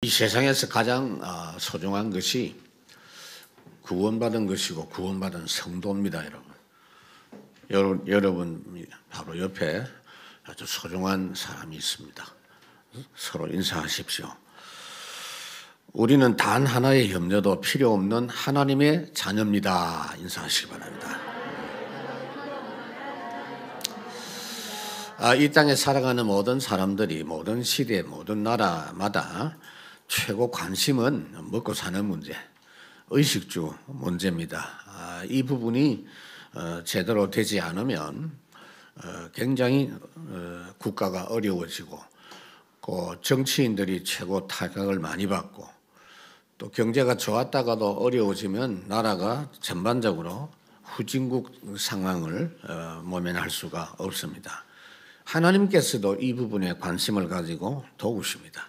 이 세상에서 가장 소중한 것이 구원받은 것이고 구원받은 성도입니다, 여러분. 여러분 바로 옆에 아주 소중한 사람이 있습니다. 서로 인사하십시오. 우리는 단 하나의 염려도 필요 없는 하나님의 자녀입니다. 인사하시기 바랍니다. 이 땅에 살아가는 모든 사람들이 모든 시대, 모든 나라마다 최고 관심은 먹고 사는 문제, 의식주 문제입니다. 이 부분이 제대로 되지 않으면 굉장히 국가가 어려워지고 정치인들이 최고 타격을 많이 받고 또 경제가 좋았다가도 어려워지면 나라가 전반적으로 후진국 상황을 모면할 수가 없습니다. 하나님께서도 이 부분에 관심을 가지고 도우십니다.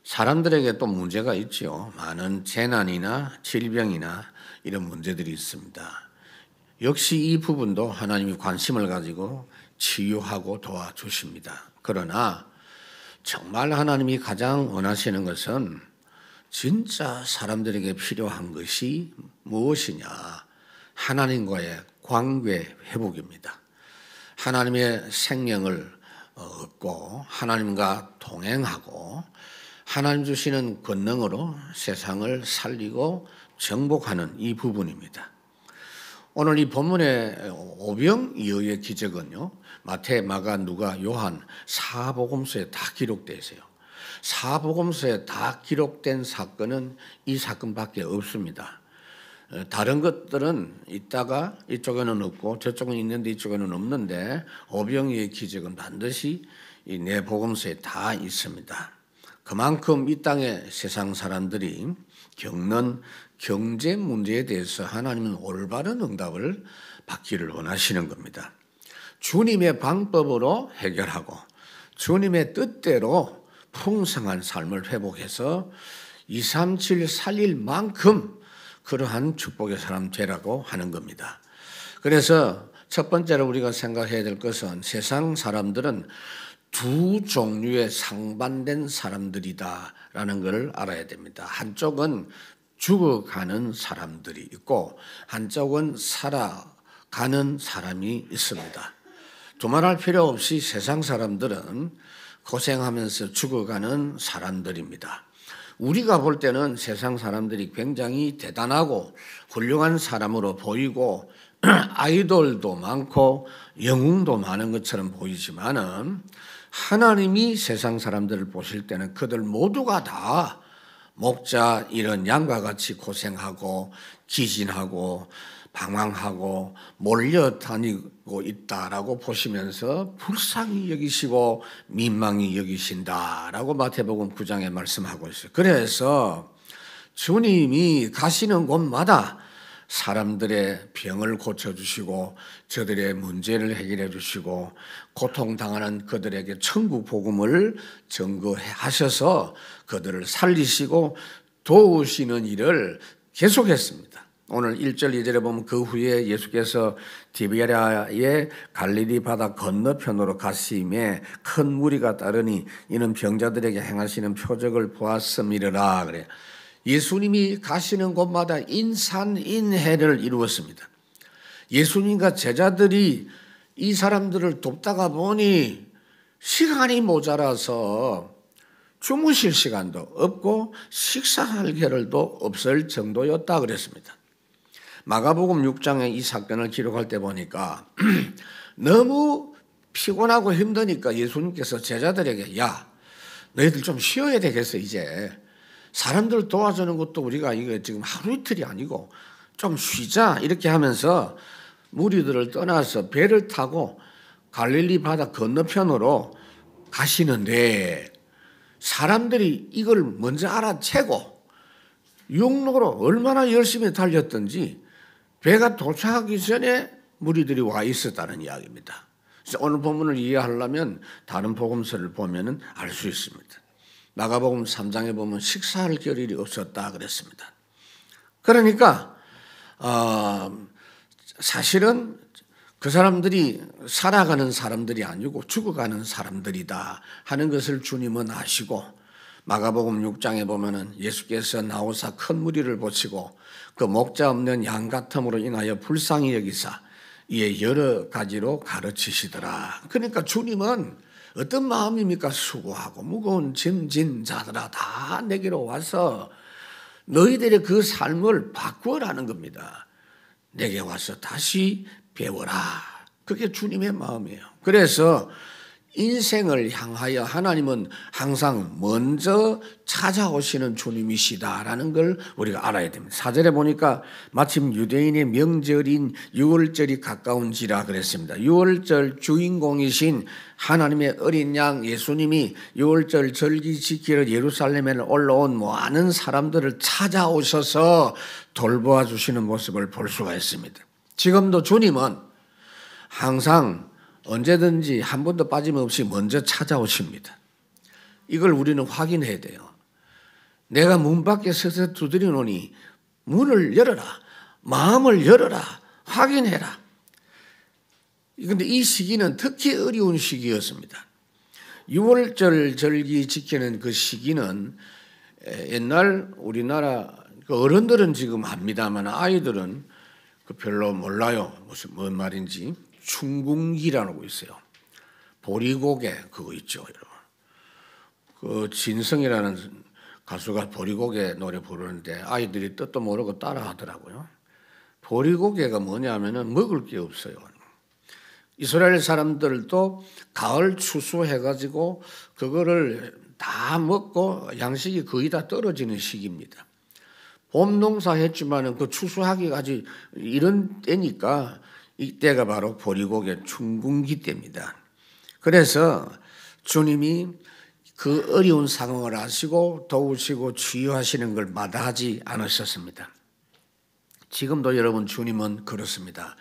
사람들에게 또 문제가 있죠. 많은 재난이나 질병이나 이런 문제들이 있습니다. 역시 이 부분도 하나님이 관심을 가지고 치유하고 도와주십니다. 그러나 정말 하나님이 가장 원하시는 것은 진짜 사람들에게 필요한 것이 무엇이냐? 하나님과의 관계 회복입니다. 하나님의 생명을 얻고 하나님과 동행하고 하나님 주시는 권능으로 세상을 살리고 정복하는 이 부분입니다. 오늘 이 본문의 오병이어의 기적은요, 마태, 마가, 누가, 요한 사복음서에 다 기록되어 있어요. 사복음서에 다 기록된 사건은 이 사건밖에 없습니다. 다른 것들은 있다가 이쪽에는 없고 저쪽은 있는데 이쪽에는 없는데 오병이어의 기적은 반드시 이 네 복음서에 다 있습니다. 그만큼 이 땅의 세상 사람들이 겪는 경제 문제에 대해서 하나님은 올바른 응답을 받기를 원하시는 겁니다. 주님의 방법으로 해결하고 주님의 뜻대로 풍성한 삶을 회복해서 237 살릴 만큼 그러한 축복의 사람 되라고 하는 겁니다. 그래서 첫 번째로 우리가 생각해야 될 것은 세상 사람들은 두 종류의 상반된 사람들이다라는 것을 알아야 됩니다. 한쪽은 죽어가는 사람들이 있고 한쪽은 살아가는 사람이 있습니다. 두말할 필요 없이 세상 사람들은 고생하면서 죽어가는 사람들입니다. 우리가 볼 때는 세상 사람들이 굉장히 대단하고 훌륭한 사람으로 보이고 아이돌도 많고 영웅도 많은 것처럼 보이지만은 하나님이 세상 사람들을 보실 때는 그들 모두가 다 목자 이런 양과 같이 고생하고 기진하고 방황하고 몰려다니고 있다라고 보시면서 불쌍히 여기시고 민망히 여기신다라고 마태복음 9장에 말씀하고 있어요. 그래서 주님이 가시는 곳마다 사람들의 병을 고쳐주시고 저들의 문제를 해결해 주시고 고통당하는 그들에게 천국 복음을 증거하셔서 그들을 살리시고 도우시는 일을 계속했습니다. 오늘 1절 2절에 보면 그 후에 예수께서 디베랴의 갈릴리 바다 건너편으로 가시매 큰 무리가 따르니 이는 병자들에게 행하시는 표적을 보았음이라 그래요. 예수님이 가시는 곳마다 인산인해를 이루었습니다. 예수님과 제자들이 이 사람들을 돕다가 보니 시간이 모자라서 주무실 시간도 없고 식사할 겨를도 없을 정도였다 그랬습니다. 마가복음 6장에 이 사건을 기록할 때 보니까 너무 피곤하고 힘드니까 예수님께서 제자들에게 야, 너희들 좀 쉬어야 되겠어 이제. 사람들 도와주는 것도 우리가 이거 지금 하루 이틀이 아니고 좀 쉬자 이렇게 하면서 무리들을 떠나서 배를 타고 갈릴리 바다 건너편으로 가시는데 사람들이 이걸 먼저 알아채고 육로로 얼마나 열심히 달렸던지 배가 도착하기 전에 무리들이 와 있었다는 이야기입니다. 그래서 오늘 본문을 이해하려면 다른 복음서를 보면 알 수 있습니다. 마가복음 3장에 보면 식사할 겨를이 없었다 그랬습니다. 그러니까 사실은 그 사람들이 살아가는 사람들이 아니고 죽어가는 사람들이다 하는 것을 주님은 아시고 마가복음 6장에 보면은 예수께서 나오사 큰 무리를 보시고 그 목자 없는 양 같음으로 인하여 불쌍히 여기사 이에 여러 가지로 가르치시더라. 그러니까 주님은 어떤 마음입니까? 수고하고 무거운 짐진 자들아 다 내게로 와서 너희들의 그 삶을 바꾸어라는 겁니다. 내게 와서 다시 배워라. 그게 주님의 마음이에요. 그래서 인생을 향하여 하나님은 항상 먼저 찾아오시는 주님이시다라는 걸 우리가 알아야 됩니다. 4절에 보니까 마침 유대인의 명절인 유월절이 가까운지라 그랬습니다. 유월절 주인공이신 하나님의 어린 양 예수님이 유월절 절기 지키러 예루살렘에 올라온 많은 사람들을 찾아오셔서 돌보아 주시는 모습을 볼 수가 있습니다. 지금도 주님은 항상 언제든지 한 번도 빠짐없이 먼저 찾아오십니다. 이걸 우리는 확인해야 돼요. 내가 문 밖에 서서 두드리노니 문을 열어라. 마음을 열어라. 확인해라. 그런데 이 시기는 특히 어려운 시기였습니다. 6월절 절기 지키는 그 시기는 옛날 우리나라 어른들은 지금 합니다만 아이들은 별로 몰라요. 뭔 말인지. 춘궁기라고 있어요. 보리고개 그거 있죠, 여러분. 그 진성이라는 가수가 보리고개 노래 부르는데 아이들이 뜻도 모르고 따라하더라고요. 보리고개가 뭐냐면은 먹을 게 없어요. 이스라엘 사람들도 가을 추수해가지고 그거를 다 먹고 양식이 거의 다 떨어지는 시기입니다. 봄 농사 했지만은 그 추수하기까지 이런 때니까 이때가 바로 보리고개 춘궁기 때입니다. 그래서 주님이 그 어려운 상황을 아시고 도우시고 치유하시는 걸 마다하지 않으셨습니다. 지금도 여러분 주님은 그렇습니다.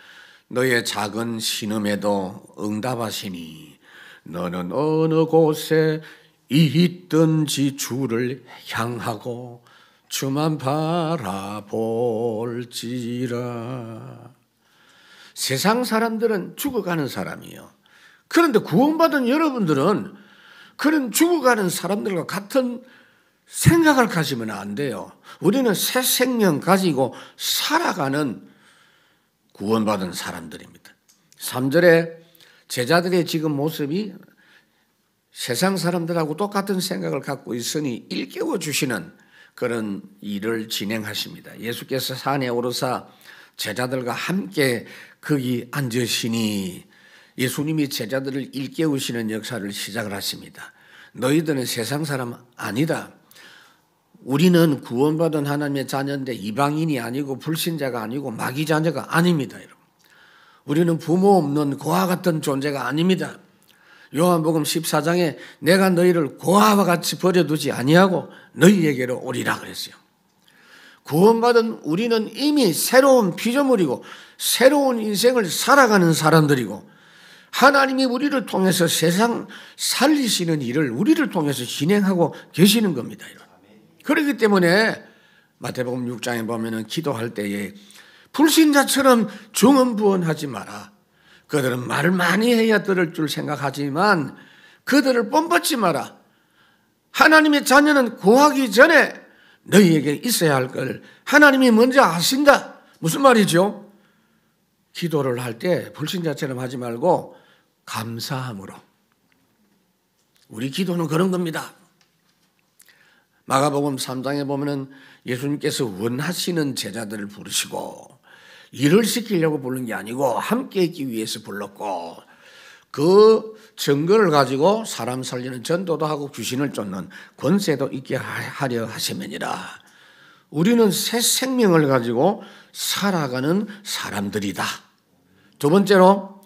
너의 작은 신음에도 응답하시니 너는 어느 곳에 있든지 주를 향하고 주만 바라볼지라. 세상 사람들은 죽어가는 사람이에요. 그런데 구원받은 여러분들은 그런 죽어가는 사람들과 같은 생각을 가지면 안 돼요. 우리는 새 생명 가지고 살아가는 구원받은 사람들입니다. 3절에 제자들의 지금 모습이 세상 사람들하고 똑같은 생각을 갖고 있으니 일깨워 주시는 그런 일을 진행하십니다. 예수께서 산에 오르사 제자들과 함께 거기 앉으시니 예수님이 제자들을 일깨우시는 역사를 시작을 하십니다. 너희들은 세상 사람 아니다. 우리는 구원받은 하나님의 자녀인데 이방인이 아니고 불신자가 아니고 마귀 자녀가 아닙니다. 여러분. 우리는 부모 없는 고아 같은 존재가 아닙니다. 요한복음 14장에 내가 너희를 고아와 같이 버려두지 아니하고 너희에게로 오리라 그랬어요. 구원받은 우리는 이미 새로운 피조물이고 새로운 인생을 살아가는 사람들이고 하나님이 우리를 통해서 세상 살리시는 일을 우리를 통해서 진행하고 계시는 겁니다. 그렇기 때문에 마태복음 6장에 보면은 기도할 때에 불신자처럼 중언부언하지 마라. 그들은 말을 많이 해야 들을 줄 생각하지만 그들을 뽐받지 마라. 하나님의 자녀는 구하기 전에 너희에게 있어야 할 걸 하나님이 먼저 아신다. 무슨 말이죠? 기도를 할 때 불신자처럼 하지 말고 감사함으로. 우리 기도는 그런 겁니다. 마가복음 3장에 보면은 예수님께서 원하시는 제자들을 부르시고 일을 시키려고 부른 게 아니고 함께 있기 위해서 불렀고 그 증거를 가지고 사람 살리는 전도도 하고 귀신을 쫓는 권세도 있게 하려 하심이니라. 우리는 새 생명을 가지고 살아가는 사람들이다. 두 번째로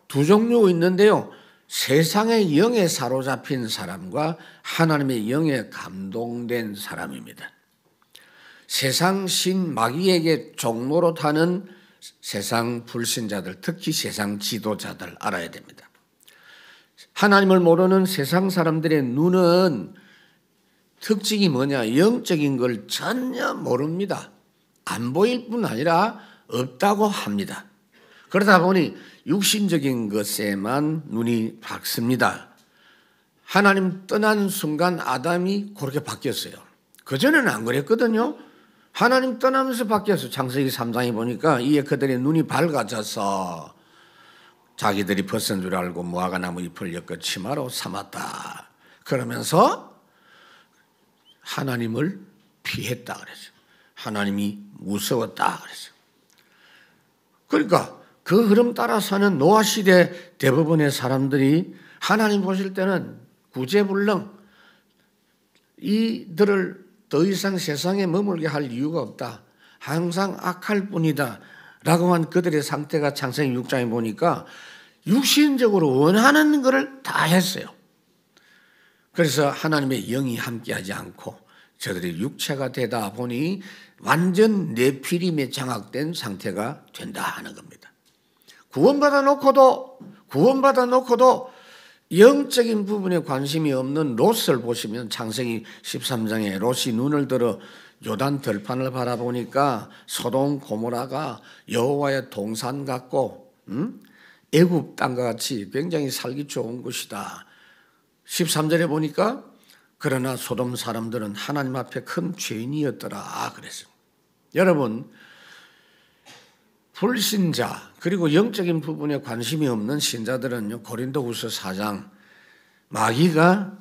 두 종류가 있는데요. 세상의 영에 사로잡힌 사람과 하나님의 영에 감동된 사람입니다. 세상 신 마귀에게 종로로 타는 세상 불신자들, 특히 세상 지도자들 알아야 됩니다. 하나님을 모르는 세상 사람들의 눈은 특징이 뭐냐? 영적인 걸 전혀 모릅니다. 안 보일 뿐 아니라 없다고 합니다. 그러다 보니 육신적인 것에만 눈이 박습니다. 하나님 떠난 순간 아담이 그렇게 바뀌었어요. 그전에는 안 그랬거든요. 하나님 떠나면서 바뀌었어요. 창세기 3장에 보니까 이에 그들의 눈이 밝아져서 자기들이 벗은 줄 알고 무화과나무 잎을 엮어 치마로 삼았다. 그러면서 하나님을 피했다 그랬어요. 하나님이 무서웠다 그랬어요. 그러니까 그 흐름 따라 사는 노아 시대 대부분의 사람들이 하나님 보실 때는 구제불능, 이들을 더 이상 세상에 머물게 할 이유가 없다. 항상 악할 뿐이다. 라고 한 그들의 상태가 창세기 6장에 보니까 육신적으로 원하는 것을 다 했어요. 그래서 하나님의 영이 함께하지 않고 저들이 육체가 되다 보니 완전 네피림에 장악된 상태가 된다 하는 겁니다. 구원받아 놓고도 영적인 부분에 관심이 없는 롯을 보시면 창세기 13장에 롯이 눈을 들어 요단 들판을 바라보니까 소돔 고모라가 여호와의 동산 같고 애굽 땅과 같이 굉장히 살기 좋은 곳이다. 13절에 보니까 그러나 소돔 사람들은 하나님 앞에 큰 죄인이었더라 그랬어요. 여러분, 불신자 그리고 영적인 부분에 관심이 없는 신자들은요, 고린도후서 4장 마귀가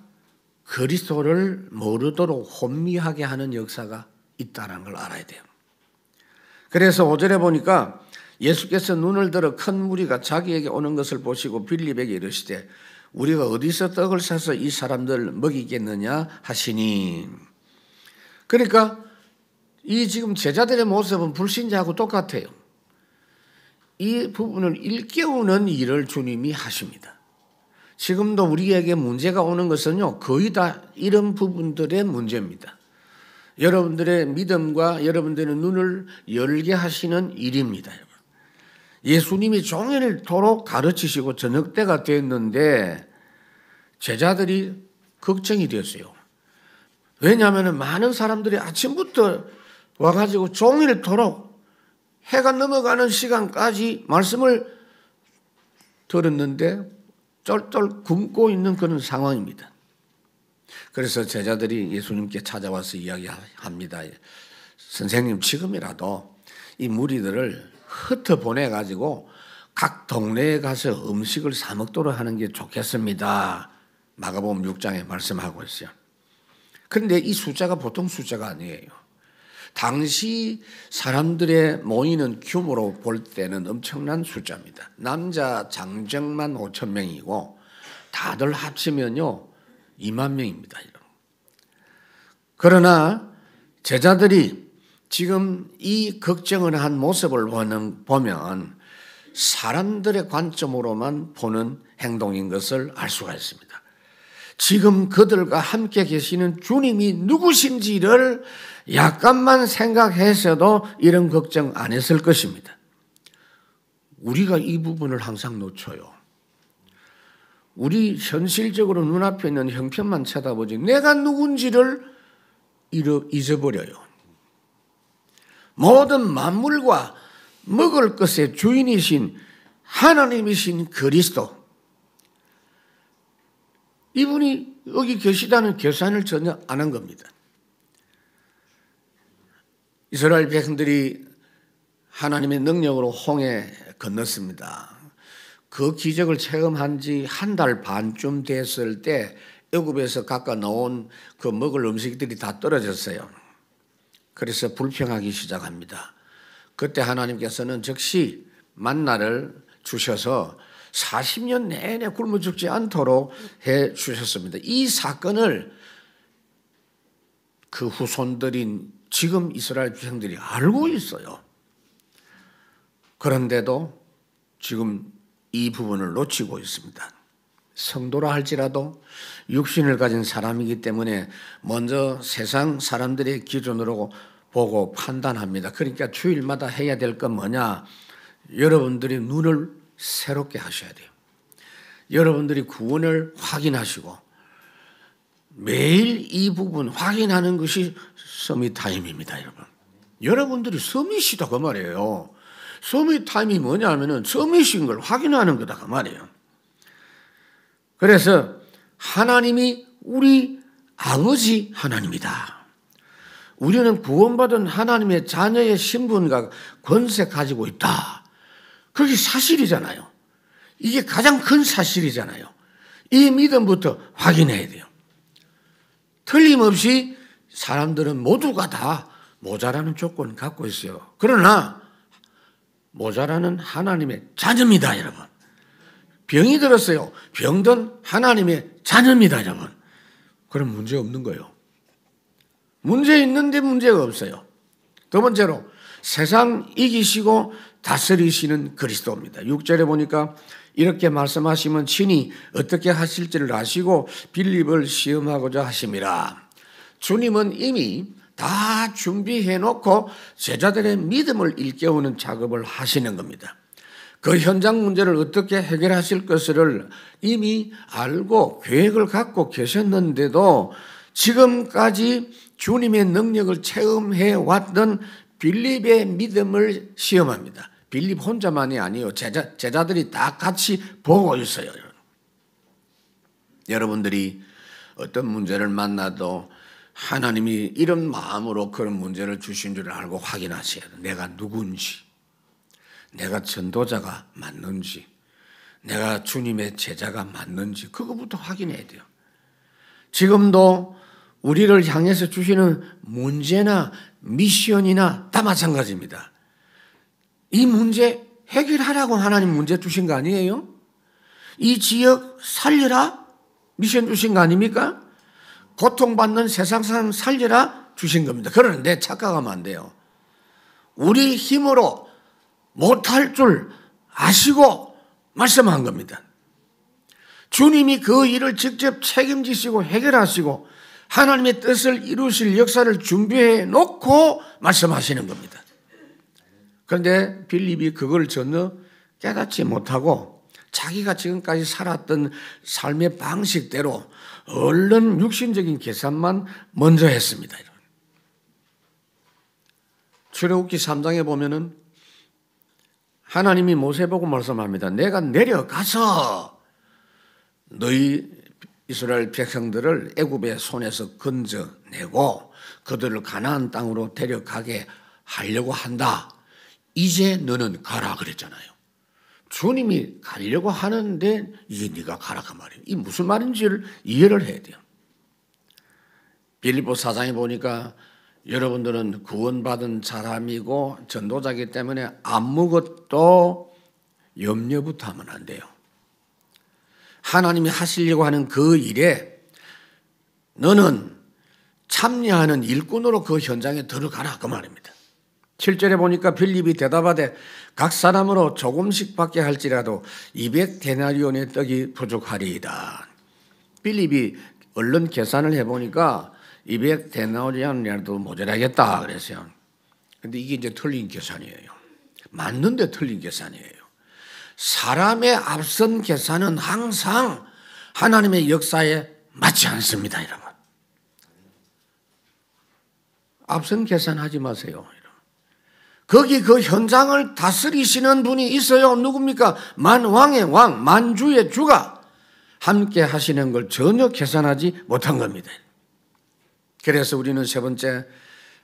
그리스도를 모르도록 혼미하게 하는 역사가 있다는 걸 알아야 돼요. 그래서 5절에 보니까 예수께서 눈을 들어 큰 무리가 자기에게 오는 것을 보시고 빌립에게 이르시되 우리가 어디서 떡을 사서 이 사람들 먹이겠느냐 하시니, 그러니까 이 지금 제자들의 모습은 불신자하고 똑같아요. 이 부분을 일깨우는 일을 주님이 하십니다. 지금도 우리에게 문제가 오는 것은요, 거의 다 이런 부분들의 문제입니다. 여러분들의 믿음과 여러분들의 눈을 열게 하시는 일입니다. 예수님이 종일토록 가르치시고 저녁 때가 됐는데 제자들이 걱정이 됐어요. 왜냐하면 많은 사람들이 아침부터 와가지고 종일토록 해가 넘어가는 시간까지 말씀을 들었는데 쫄쫄 굶고 있는 그런 상황입니다. 그래서 제자들이 예수님께 찾아와서 이야기합니다. 선생님, 지금이라도 이 무리들을 흩어보내가지고 각 동네에 가서 음식을 사 먹도록 하는 게 좋겠습니다. 마가복음 6장에 말씀하고 있어요. 그런데 이 숫자가 보통 숫자가 아니에요. 당시 사람들의 모이는 규모로 볼 때는 엄청난 숫자입니다. 남자 장정만 5천 명이고 다들 합치면요 2만 명입니다. 그러나 제자들이 지금 이 걱정을 한 모습을 보면 사람들의 관점으로만 보는 행동인 것을 알 수가 있습니다. 지금 그들과 함께 계시는 주님이 누구신지를 약간만 생각해서도 이런 걱정 안 했을 것입니다. 우리가 이 부분을 항상 놓쳐요. 우리 현실적으로 눈앞에 있는 형편만 쳐다보지 내가 누군지를 잊어버려요. 모든 만물과 먹을 것의 주인이신 하나님이신 그리스도, 이분이 여기 계시다는 계산을 전혀 안 한 겁니다. 이스라엘 백성들이 하나님의 능력으로 홍해 건넜습니다. 그 기적을 체험한 지 한 달 반쯤 됐을 때 애굽에서 깎아 놓은 그 먹을 음식들이 다 떨어졌어요. 그래서 불평하기 시작합니다. 그때 하나님께서는 즉시 만나를 주셔서 40년 내내 굶어 죽지 않도록 해 주셨습니다. 이 사건을 그 후손들인 지금 이스라엘 백성들이 알고 있어요. 그런데도 지금 이 부분을 놓치고 있습니다. 성도라 할지라도 육신을 가진 사람이기 때문에 먼저 세상 사람들의 기준으로 보고 판단합니다. 그러니까 주일마다 해야 될 건 뭐냐? 여러분들이 눈을 새롭게 하셔야 돼요. 여러분들이 구원을 확인하시고 매일 이 부분 확인하는 것이 서밋 타임입니다, 여러분. 여러분들이 서밋이다 그 말이에요. 서밋 타임이 뭐냐면은 서밋인 걸 확인하는 거다 그 말이에요. 그래서 하나님이 우리 아버지 하나님이다. 우리는 구원받은 하나님의 자녀의 신분과 권세 가지고 있다. 그게 사실이잖아요. 이게 가장 큰 사실이잖아요. 이 믿음부터 확인해야 돼요. 틀림없이 사람들은 모두가 다 모자라는 조건을 갖고 있어요. 그러나 모자라는 하나님의 자녀입니다, 여러분. 병이 들었어요. 병든 하나님의 자녀입니다, 여러분. 그럼 문제 없는 거예요. 문제 있는데 문제가 없어요. 두 번째로 세상 이기시고 다스리시는 그리스도입니다. 6절에 보니까 이렇게 말씀하시면 친히 어떻게 하실지를 아시고 빌립을 시험하고자 하심이라. 주님은 이미 다 준비해 놓고 제자들의 믿음을 일깨우는 작업을 하시는 겁니다. 그 현장 문제를 어떻게 해결하실 것을 이미 알고 계획을 갖고 계셨는데도 지금까지 주님의 능력을 체험해 왔던 빌립의 믿음을 시험합니다. 빌립 혼자만이 아니에요. 제자들이 다 같이 보고 있어요. 여러분들이 어떤 문제를 만나도 하나님이 이런 마음으로 그런 문제를 주신 줄 알고 확인하셔야 돼요. 내가 누군지, 내가 전도자가 맞는지, 내가 주님의 제자가 맞는지 그거부터 확인해야 돼요. 지금도 우리를 향해서 주시는 문제나 미션이나 다 마찬가지입니다. 이 문제 해결하라고 하나님 문제 주신 거 아니에요? 이 지역 살려라 미션 주신 거 아닙니까? 고통받는 세상 사람 살려라 주신 겁니다. 그런데 착각하면 안 돼요. 우리 힘으로 못할 줄 아시고 말씀한 겁니다. 주님이 그 일을 직접 책임지시고 해결하시고 하나님의 뜻을 이루실 역사를 준비해 놓고 말씀하시는 겁니다. 그런데 빌립이 그걸 전혀 깨닫지 못하고 자기가 지금까지 살았던 삶의 방식대로 얼른 육신적인 계산만 먼저 했습니다. 출애굽기 3장에 보면은 하나님이 모세 보고 말씀합니다. 내가 내려가서 너희 이스라엘 백성들을 애굽의 손에서 건져내고 그들을 가나안 땅으로 데려가게 하려고 한다. 이제 너는 가라 그랬잖아요. 주님이 가려고 하는데 이제 네가 가라 그 말이에요. 이 무슨 말인지를 이해를 해야 돼요. 빌립보 4장에 보니까 여러분들은 구원받은 사람이고 전도자이기 때문에 아무것도 염려부터 하면 안 돼요. 하나님이 하시려고 하는 그 일에 너는 참여하는 일꾼으로 그 현장에 들어가라 그 말입니다. 7절에 보니까 빌립이 대답하되 각 사람으로 조금씩 받게 할지라도 200데나리온의 떡이 부족하리이다. 빌립이 얼른 계산을 해보니까 200데나리온이라도 모자라겠다 그랬어요. 그런데 이게 이제 틀린 계산이에요. 맞는데 틀린 계산이에요. 사람의 앞선 계산은 항상 하나님의 역사에 맞지 않습니다, 여러분. 앞선 계산하지 마세요. 거기 그 현장을 다스리시는 분이 있어요. 누굽니까? 만왕의 왕, 만주의 주가 함께 하시는 걸 전혀 계산하지 못한 겁니다. 그래서 우리는 세 번째,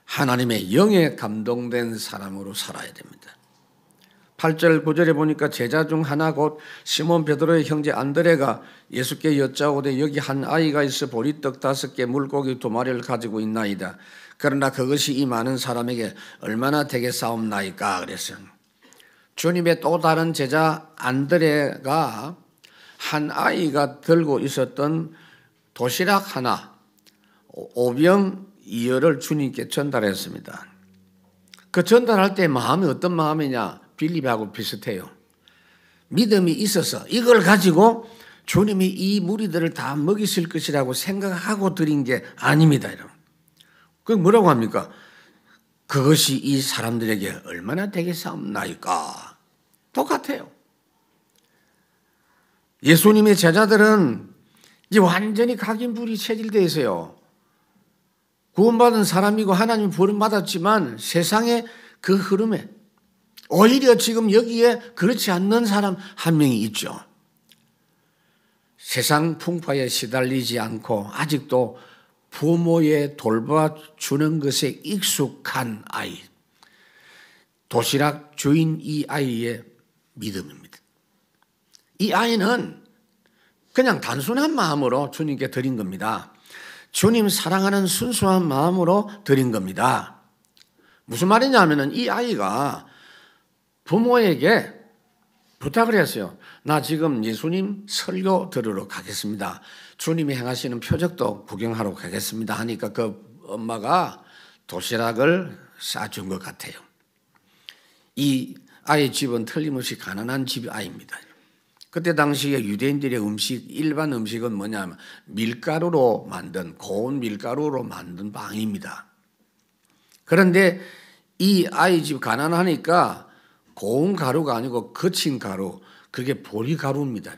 하나님의 영에 감동된 사람으로 살아야 됩니다. 8절 9절에 보니까 제자 중 하나 곧 시몬 베드로의 형제 안드레가 예수께 여짜오되 여기 한 아이가 있어 보리떡 5개 물고기 2마리를 가지고 있나이다. 그러나 그것이 이 많은 사람에게 얼마나 되겠사옵나이까 그랬어요. 주님의 또 다른 제자 안드레가 한 아이가 들고 있었던 도시락 하나 5병 2열을 주님께 전달했습니다. 그 전달할 때 마음이 어떤 마음이냐? 빌립하고 비슷해요. 믿음이 있어서 이걸 가지고 주님이 이 무리들을 다 먹이실 것이라고 생각하고 드린 게 아닙니다. 그 뭐라고 합니까? 그것이 이 사람들에게 얼마나 되겠사옵나이까? 똑같아요. 예수님의 제자들은 이제 완전히 각인불이 체질되어 있어요. 구원받은 사람이고 하나님 부름받았지만 세상의 그 흐름에 오히려 지금 여기에 그렇지 않는 사람 한 명이 있죠. 세상 풍파에 시달리지 않고 아직도 부모의 돌봐주는 것에 익숙한 아이. 도시락 주인 이 아이의 믿음입니다. 이 아이는 그냥 단순한 마음으로 주님께 드린 겁니다. 주님 사랑하는 순수한 마음으로 드린 겁니다. 무슨 말이냐면은 이 아이가 부모에게 부탁을 했어요. 나 지금 예수님 설교 들으러 가겠습니다. 주님이 행하시는 표적도 구경하러 가겠습니다 하니까 그 엄마가 도시락을 싸준 것 같아요. 이 아이 집은 틀림없이 가난한 집 아이입니다. 그때 당시에 유대인들의 음식, 일반 음식은 뭐냐면 밀가루로 만든, 고운 밀가루로 만든 빵입니다. 그런데 이 아이 집 가난하니까 고운 가루가 아니고 거친 가루, 그게 보리가루입니다.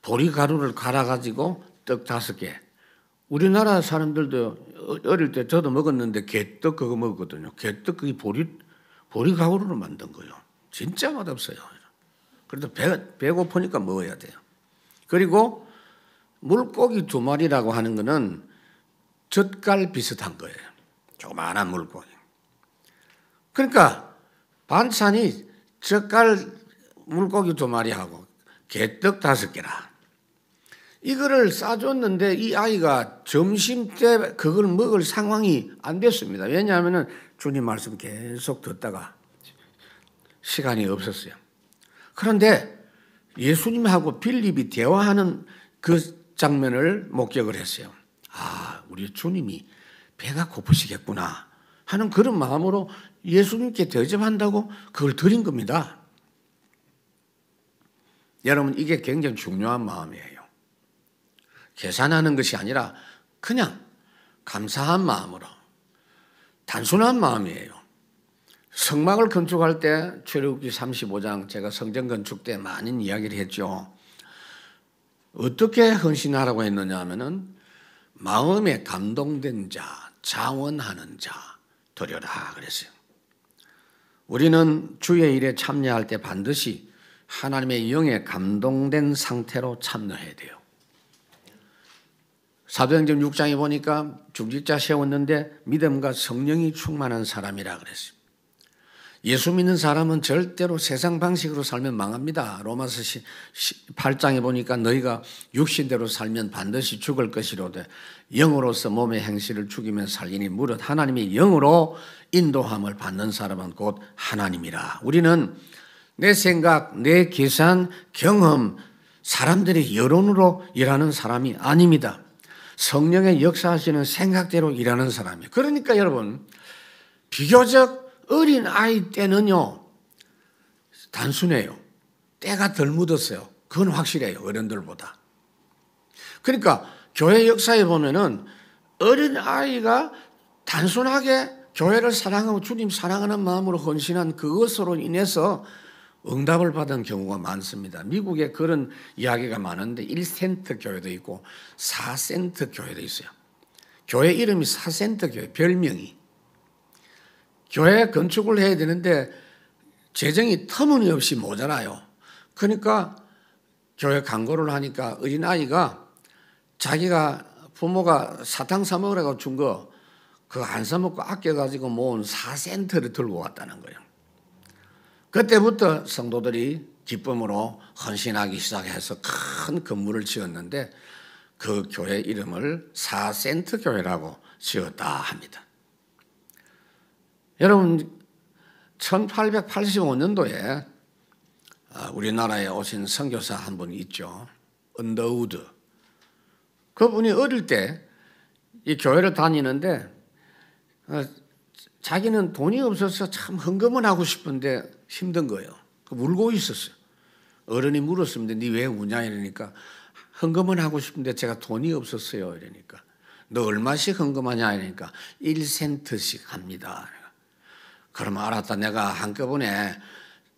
보리가루를 갈아가지고 떡 5개. 우리나라 사람들도 어릴 때 저도 먹었는데 개떡 그거 먹었거든요. 개떡 그게 보리가루로 만든 거예요. 진짜 맛없어요. 그래도 배고프니까 먹어야 돼요. 그리고 물고기 2마리라고 하는 거는 젓갈 비슷한 거예요. 조그마한 물고기. 그러니까 반찬이 젓갈 물고기 2마리하고 개떡 5개라. 이거를 싸줬는데 이 아이가 점심 때 그걸 먹을 상황이 안 됐습니다. 왜냐하면 주님 말씀 계속 듣다가 시간이 없었어요. 그런데 예수님하고 빌립이 대화하는 그 장면을 목격을 했어요. 아, 우리 주님이 배가 고프시겠구나 하는 그런 마음으로 예수님께 대접한다고 그걸 드린 겁니다. 여러분, 이게 굉장히 중요한 마음이에요. 계산하는 것이 아니라 그냥 감사한 마음으로, 단순한 마음이에요. 성막을 건축할 때 출애굽기 35장 제가 성전 건축 때 많은 이야기를 했죠. 어떻게 헌신하라고 했느냐 하면은 마음에 감동된 자, 자원하는 자 드려라 그랬어요. 우리는 주의 일에 참여할 때 반드시 하나님의 영에 감동된 상태로 참여해야 돼요. 사도행전 6장에 보니까 중직자 세웠는데 믿음과 성령이 충만한 사람이라 그랬어요. 예수 믿는 사람은 절대로 세상 방식으로 살면 망합니다. 로마서 8장에 보니까 너희가 육신대로 살면 반드시 죽을 것이로되 영으로서 몸의 행실을 죽이면 살리니 무릇 하나님의 영으로 인도함을 받는 사람은 곧 하나님이라. 우리는 내 생각, 내 계산, 경험, 사람들의 여론으로 일하는 사람이 아닙니다. 성령의 역사하시는 생각대로 일하는 사람이에요. 그러니까 여러분, 비교적 어린 아이 때는요, 단순해요. 때가 덜 묻었어요. 그건 확실해요. 어른들보다. 그러니까 교회 역사에 보면은 어린 아이가 단순하게 교회를 사랑하고 주님 사랑하는 마음으로 헌신한 그것으로 인해서 응답을 받은 경우가 많습니다. 미국에 그런 이야기가 많은데 1센트 교회도 있고 4센트 교회도 있어요. 교회 이름이 4센트 교회, 별명이. 교회 건축을 해야 되는데 재정이 터무니없이 모자라요. 그러니까 교회 광고를 하니까 어린아이가 자기가 부모가 사탕 사 먹으라고 준 거 그거 안 사 먹고 아껴가지고 모은 4센트를 들고 왔다는 거예요. 그때부터 성도들이 기쁨으로 헌신하기 시작해서 큰 건물을 지었는데 그 교회 이름을 4센트 교회라고 지었다 합니다. 여러분, 1885년도에 우리나라에 오신 선교사 한 분이 있죠. 언더우드. 그분이 어릴 때 이 교회를 다니는데 자기는 돈이 없어서 참 헌금을 하고 싶은데 힘든 거예요. 울고 있었어요. 어른이 물었습니다. 네 왜 우냐 이러니까 헌금을 하고 싶은데 제가 돈이 없었어요. 이러니까 너 얼마씩 헌금하냐 이러니까 1센트씩 합니다. 그러면 알았다. 내가 한꺼번에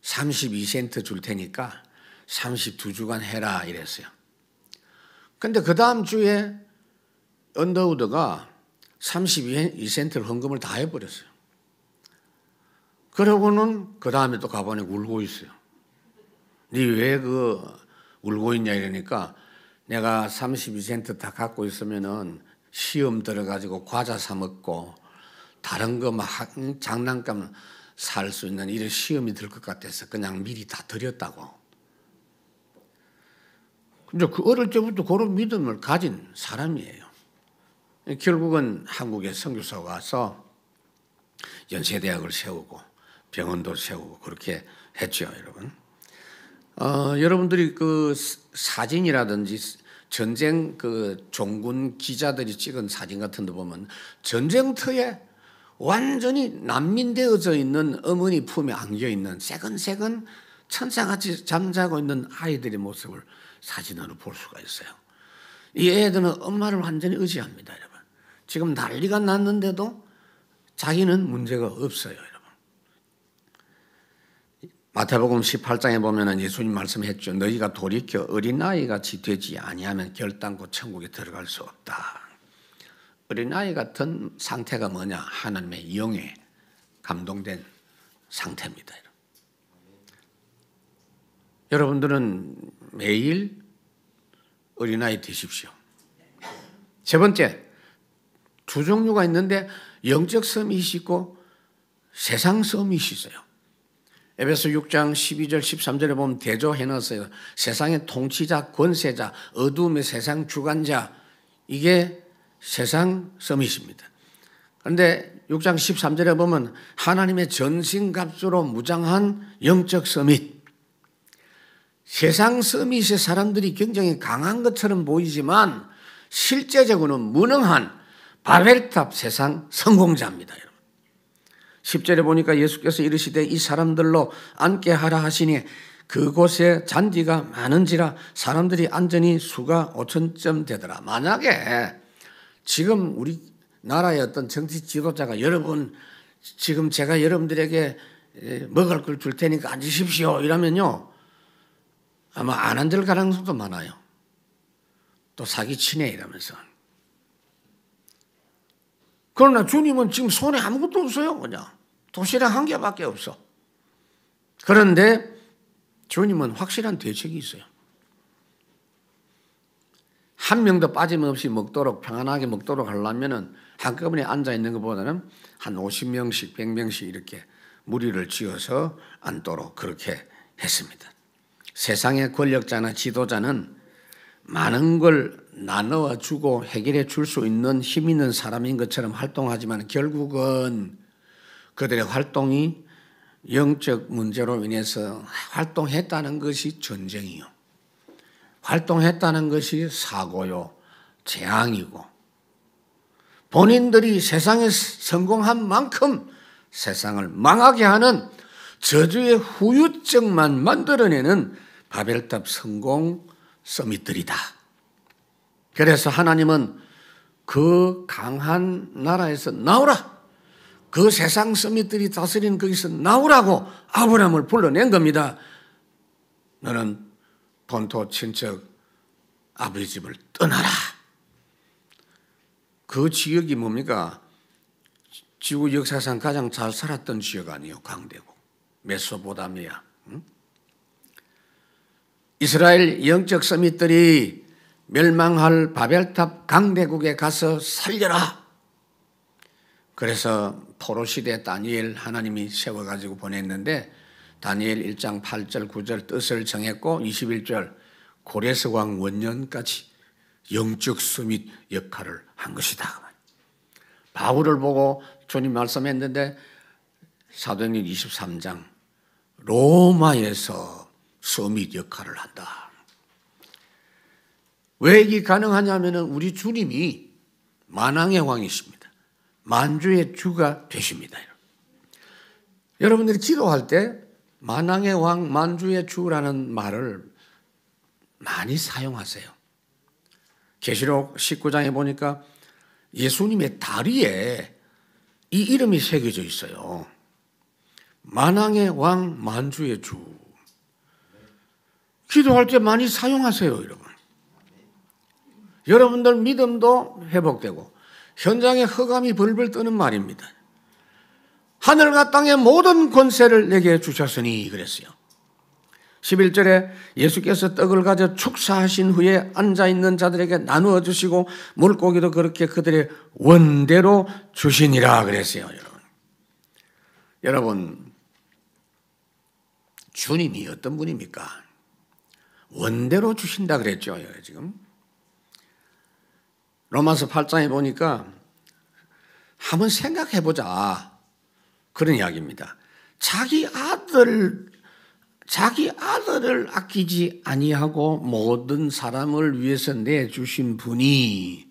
32센트 줄 테니까 32주간 해라 이랬어요. 근데 그 다음 주에 언더우드가 32센트를 헌금을 다 해버렸어요. 그러고는 그 다음에 또 가보니 울고 있어요. 네 왜 울고 있냐 이러니까 내가 32센트 다 갖고 있으면은 시험 들어가지고 과자 사 먹고 다른 거 막 장난감 살 수 있는 이런 시험이 들 것 같아서 그냥 미리 다 드렸다고. 근데 그 어릴 때부터 그런 믿음을 가진 사람이에요. 결국은 한국에 선교사가 와서 연세대학을 세우고 병원도 세우고 그렇게 했죠, 여러분. 여러분들이 그 사진이라든지 전쟁 그 종군 기자들이 찍은 사진 같은 데 보면 전쟁터에 완전히 난민되어져 있는 어머니 품에 안겨 있는 새근새근 천사같이 잠자고 있는 아이들의 모습을 사진으로 볼 수가 있어요. 이 애들은 엄마를 완전히 의지합니다, 여러분. 지금 난리가 났는데도 자기는 문제가 없어요, 여러분. 마태복음 18장에 보면 예수님 말씀했죠. 너희가 돌이켜 어린아이같이 되지 아니하면 결단코 천국에 들어갈 수 없다. 어린아이 같은 상태가 뭐냐? 하나님의 영에 감동된 상태입니다. 여러분들은 매일 어린아이 되십시오. 세 번째, 두 종류가 있는데 영적 서밋이 있고 세상 서밋이 있어요. 에베소 6장 12절 13절에 보면 대조해놨어요. 세상의 통치자, 권세자, 어두움의 세상 주관자, 이게 세상 서밋입니다. 그런데 6장 13절에 보면 하나님의 전신갑주로 무장한 영적 서밋. 세상 서밋의 사람들이 굉장히 강한 것처럼 보이지만 실제적으로는 무능한 바벨탑 세상 성공자입니다. 10절에 보니까 예수께서 이르시되 이 사람들로 앉게 하라 하시니 그곳에 잔디가 많은지라 사람들이 앉으니 수가 5,000점 되더라. 만약에 지금 우리 나라의 어떤 정치 지도자가 여러분 지금 제가 여러분들에게 먹을 걸 줄 테니까 앉으십시오 이러면요 아마 안 앉을 가능성도 많아요. 또 사기치네 이러면서. 그러나 주님은 지금 손에 아무것도 없어요. 그냥 도시락 한 개밖에 없어. 그런데 주님은 확실한 대책이 있어요. 한 명도 빠짐없이 먹도록 평안하게 먹도록 하려면 한꺼번에 앉아있는 것보다는 한 50명씩 100명씩 이렇게 무리를 지어서 앉도록 그렇게 했습니다. 세상의 권력자나 지도자는 많은 걸 나누어 주고 해결해 줄 수 있는 힘 있는 사람인 것처럼 활동하지만 결국은 그들의 활동이 영적 문제로 인해서 활동했다는 것이 전쟁이요. 활동했다는 것이 사고요. 재앙이고 본인들이 세상에 성공한 만큼 세상을 망하게 하는 저주의 후유증만 만들어내는 바벨탑 성공 서밋들이다. 그래서 하나님은 그 강한 나라에서 나오라. 그 세상 서밋들이 다스리는 거기서 나오라고 아브라함을 불러낸 겁니다. 너는 본토 친척 아버지 집을 떠나라. 그 지역이 뭡니까? 지구 역사상 가장 잘 살았던 지역 아니에요. 강대국. 메소포타미아. 이스라엘 영적 서밋들이 멸망할 바벨탑 강대국에 가서 살려라. 그래서 포로시대 다니엘 하나님이 세워가지고 보냈는데 다니엘 1장 8절 9절 뜻을 정했고 21절 고레스 왕 원년까지 영적 서밋 역할을 한 것이다. 바울을 보고 주님 말씀했는데 사도행전 23장 로마에서 서밋 역할을 한다. 왜 이게 가능하냐면 우리 주님이 만왕의 왕이십니다. 만주의 주가 되십니다. 여러분들이 기도할 때 만왕의 왕, 만주의 주라는 말을 많이 사용하세요. 계시록 19장에 보니까 예수님의 다리에 이 이름이 새겨져 있어요. 만왕의 왕, 만주의 주. 기도할 때 많이 사용하세요, 여러분. 여러분들 믿음도 회복되고 현장에 흑암이 벌벌 뜨는 말입니다. 하늘과 땅의 모든 권세를 내게 주셨으니 그랬어요. 11절에 예수께서 떡을 가져 축사하신 후에 앉아있는 자들에게 나누어 주시고 물고기도 그렇게 그들의 원대로 주시니라 그랬어요. 여러분, 주님이 어떤 분입니까? 원대로 주신다 그랬죠. 지금 로마서 8장에 보니까 한번 생각해보자 그런 이야기입니다. 자기 아들을 아끼지 아니하고 모든 사람을 위해서 내주신 분이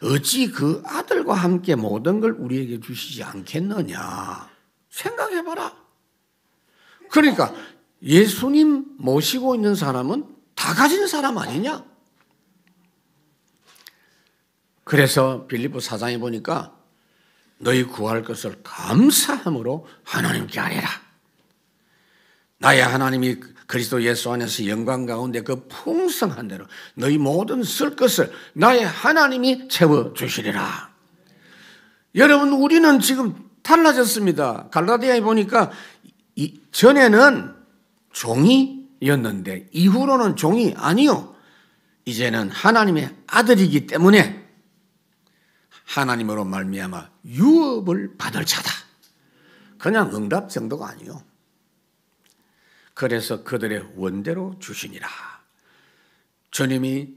어찌 그 아들과 함께 모든 걸 우리에게 주시지 않겠느냐 생각해봐라. 그러니까 예수님 모시고 있는 사람은 다 가진 사람 아니냐? 그래서 빌립보 4장에 보니까 너희 구할 것을 감사함으로 하나님께 아뢰라. 나의 하나님이 그리스도 예수 안에서 영광 가운데 그 풍성한 대로 너희 모든 쓸 것을 나의 하나님이 채워주시리라. 여러분, 우리는 지금 달라졌습니다. 갈라디아에 보니까 전에는 종이었는데 이후로는 종이 아니요. 이제는 하나님의 아들이기 때문에 하나님으로 말미암아 유업을 받을 자다. 그냥 응답 정도가 아니요. 그래서 그들의 원대로 주시니라. 주님이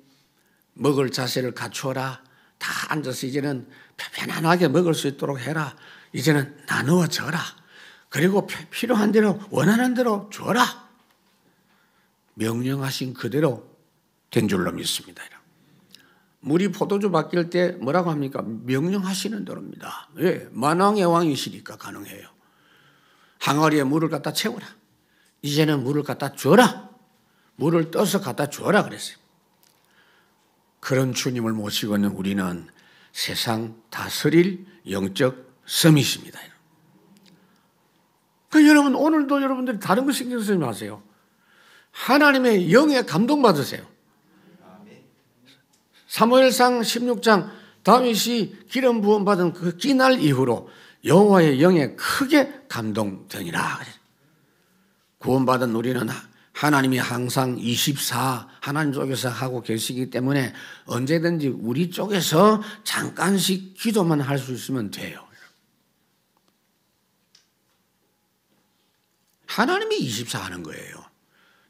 먹을 자세를 갖추어라. 다 앉아서 이제는 편안하게 먹을 수 있도록 해라. 이제는 나누어 줘라. 그리고 필요한 대로 원하는 대로 줘라. 명령하신 그대로 된 줄로 믿습니다. 물이 포도주 바뀔 때 뭐라고 합니까? 명령하시는 대로입니다. 왜? 만왕의 왕이시니까 가능해요. 항아리에 물을 갖다 채우라. 이제는 물을 갖다 줘라. 물을 떠서 갖다 줘라 그랬어요. 그런 주님을 모시고 있는 우리는 세상 다스릴 영적 섬이십니다. 그러니까 여러분, 오늘도 여러분들이 다른 거 신경 쓰지 마세요. 하나님의 영에 감동받으세요. 사무엘상 16장 다윗이 기름 부음 받은 그 기날 이후로 여호와의 영에 크게 감동되니라. 구원받은 우리는 하나님이 항상 24 하나님 쪽에서 하고 계시기 때문에 언제든지 우리 쪽에서 잠깐씩 기도만 할 수 있으면 돼요. 하나님이 24 하는 거예요.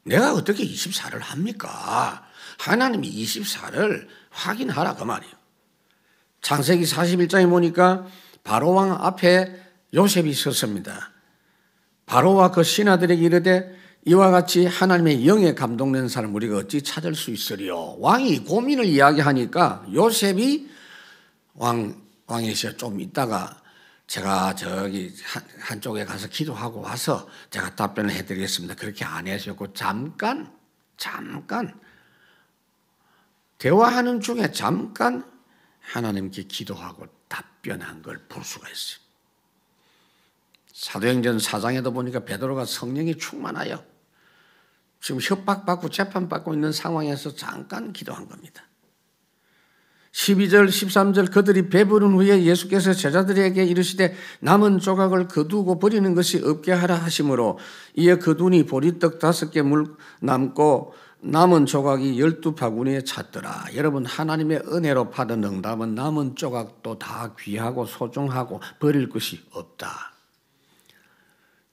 내가 어떻게 24를 합니까? 하나님이 24를 확인하라 그 말이에요. 창세기 41장에 보니까 바로왕 앞에 요셉이 섰습니다. 바로와 그 신하들에게 이르되 이와 같이 하나님의 영에 감동된 사람 우리가 어찌 찾을 수 있으리요. 왕이 고민을 이야기하니까 요셉이 왕이시여 좀 있다가 제가 저기 한쪽에 가서 기도하고 와서 제가 답변을 해드리겠습니다. 그렇게 안 하셨고 잠깐 대화하는 중에 잠깐 하나님께 기도하고 답변한 걸 볼 수가 있어요. 사도행전 4장에도 보니까 베드로가 성령이 충만하여 지금 협박받고 재판받고 있는 상황에서 잠깐 기도한 겁니다. 12절 13절 그들이 배부른 후에 예수께서 제자들에게 이르시되 남은 조각을 거두고 버리는 것이 없게 하라 하심으로 이에 거두니 보리떡 5개 남고 남은 조각이 12바구니에 찼더라. 여러분, 하나님의 은혜로 받은 응답은 남은 조각도 다 귀하고 소중하고 버릴 것이 없다.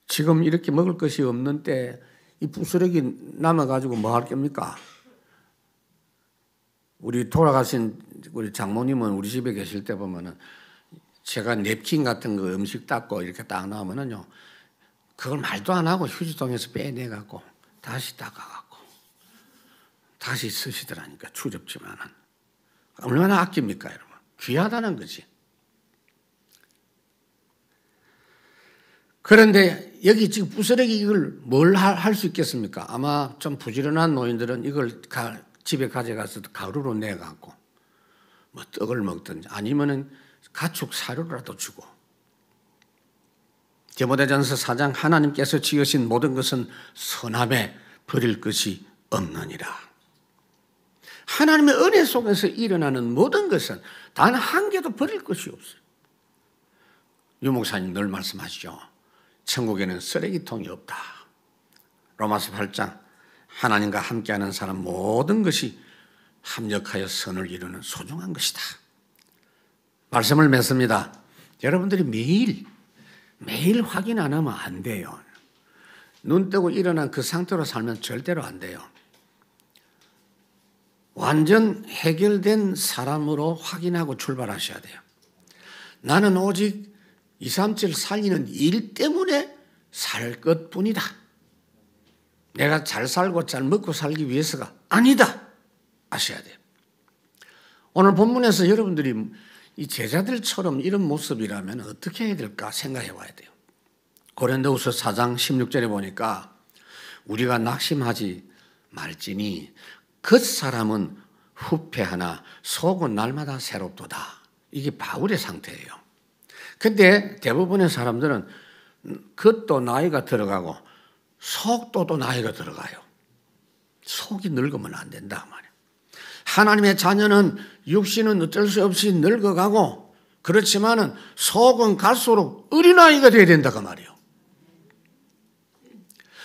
지금 이렇게 먹을 것이 없는 때 이 부스러기 남아가지고 뭐 할 겁니까? 우리 돌아가신 우리 장모님은 우리 집에 계실 때 보면은 제가 냅킨 같은 거 음식 닦고 이렇게 딱 나오면은요, 그걸 말도 안 하고 휴지통에서 빼내갖고 다시 닦아갖고 다시 쓰시더라니까. 추접지만은 얼마나 아낍니까, 여러분? 귀하다는 거지. 그런데 여기 지금 부스러기 이걸 뭘 할 수 있겠습니까? 아마 좀 부지런한 노인들은 이걸 집에 가져가서 가루로 내갖고 뭐 떡을 먹든지 아니면은 가축 사료라도 주고. 디모데전서 4장 하나님께서 지으신 모든 것은 선함에 버릴 것이 없느니라. 하나님의 은혜 속에서 일어나는 모든 것은 단 한 개도 버릴 것이 없어요. 유 목사님 늘 말씀하시죠. 천국에는 쓰레기통이 없다. 로마서 8장 하나님과 함께하는 사람 모든 것이 합력하여 선을 이루는 소중한 것이다. 말씀을 맺습니다. 여러분들이 매일 확인 안 하면 안 돼요. 눈 뜨고 일어난 그 상태로 살면 절대로 안 돼요. 완전 해결된 사람으로 확인하고 출발하셔야 돼요. 나는 오직 237 살리는 일 때문에 살 것뿐이다. 내가 잘 살고 잘 먹고 살기 위해서가 아니다. 아셔야 돼요. 오늘 본문에서 여러분들이 이 제자들처럼 이런 모습이라면 어떻게 해야 될까 생각해 봐야 돼요. 고린도후서 4장 16절에 보니까 우리가 낙심하지 말지니 겉사람은 후패하나 속은 날마다 새롭도다. 이게 바울의 상태예요. 근데 대부분의 사람들은 겉도 나이가 들어가고 속도 또 나이가 들어가요. 속이 늙으면 안 된다 말이에요. 하나님의 자녀는 육신은 어쩔 수 없이 늙어가고 그렇지만은 속은 갈수록 어린아이가 돼야 된다 그 말이에요.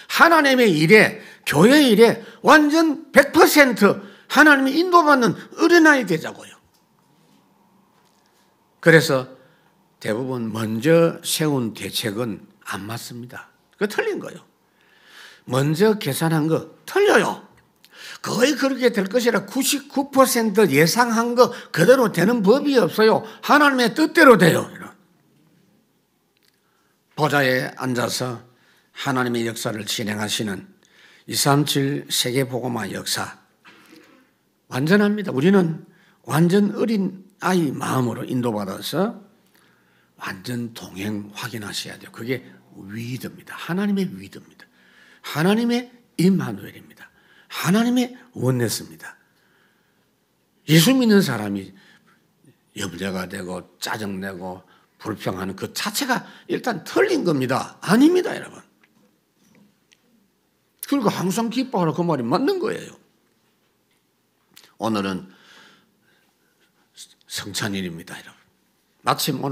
하나님의 일에 교회 일에 완전 100% 하나님이 인도받는 어린아이 되자고요. 그래서 대부분 먼저 세운 대책은 안 맞습니다. 그거 틀린 거예요. 먼저 계산한 거 틀려요. 거의 그렇게 될 것이라 99% 예상한 거 그대로 되는 법이 없어요. 하나님의 뜻대로 돼요. 보좌에 앉아서 하나님의 역사를 진행하시는 237 세계복음화 역사 완전합니다. 우리는 완전 어린 아이 마음으로 인도받아서 완전 동행 확인하셔야 돼요. 그게 위드입니다. 하나님의 위드입니다. 하나님의 임마누엘입니다. 하나님의 원네스입니다. 예수 믿는 사람이 염려가 되고 짜증내고 불평하는 그 자체가 일단 틀린 겁니다. 아닙니다, 여러분. 그리고 항상 기뻐하라 그 말이 맞는 거예요. 오늘은 성찬일입니다, 여러분. 마침 오늘